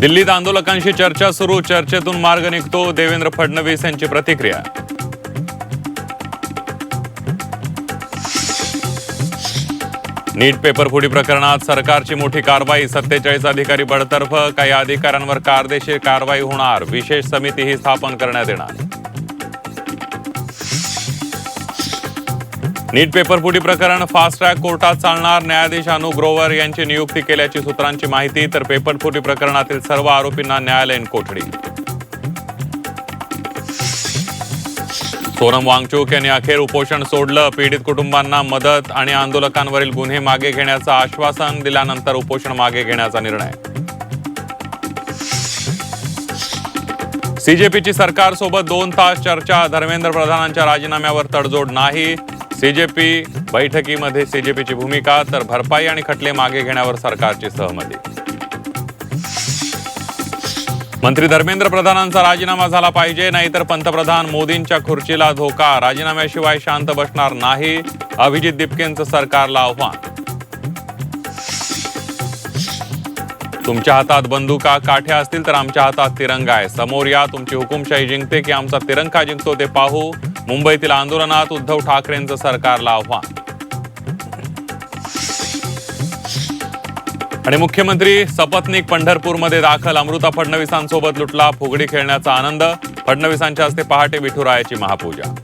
दिल्लीत आंदोलकांशी चर्चा सुरू, चर्चेतून मार्ग निघतो, देवेंद्र फडणवीस यांची प्रतिक्रिया. नीट पेपरफुटी प्रकरणात सरकारची मोठी कारवाई, 47 अधिकारी बडतर्फ, काही अधिकाऱ्यांवर कायदेशीर कारवाई होणार, विशेष समितीही स्थापन करण्यात येणार. नीट पेपरफुटी प्रकरण फास्ट ट्रॅक कोर्टात चालणार, न्यायाधीश अनु ग्रोवर यांची नियुक्ती केल्याची सूत्रांची माहिती. तर पेपरफुटी प्रकरणातील सर्व आरोपींना न्यायालयीन कोठडी. सोनम वांगचुक यांनी अखेर उपोषण सोडलं, पीडित कुटुंबांना मदत आणि आंदोलकांवरील गुन्हे मागे घेण्याचं आश्वासन दिल्यानंतर उपोषण मागे घेण्याचा निर्णय. सीजेपीची सरकारसोबत 2 तास चर्चा, धर्मेंद्र प्रधानांच्या राजीनाम्यावर तडजोड नाही. सीजेपी बैठकीमध्ये सीजेपीची भूमिका, तर भरपाई आणि खटले मागे घेण्यावर सरकारची सहमती. मंत्री धर्मेंद्र प्रधानांचा राजीनामा झाला पाहिजे, नाहीतर पंतप्रधान मोदींच्या खुर्चीला धोका, राजीनाम्याशिवाय शांत बसणार नाही, अभिजित दिपकेंचं सरकारला आव्हान. तुमच्या हातात बंदुका काठ्या असतील तर आमच्या हातात तिरंगा आहे, समोर या, तुमची हुकुमशाही जिंकते की आमचा तिरंगा जिंकतो ते पाहू. मुंबईतील आंदोलनात उद्धव ठाकरेंचं सरकारला आव्हान. आणि मुख्यमंत्री सपत्नीक पंढरपूरमध्ये दाखल, अमृता फडणवीसांसोबत लुटला फुगडी खेळण्याचा आनंद, फडणवीसांच्या हस्ते पहाटे विठुरायाची महापूजा.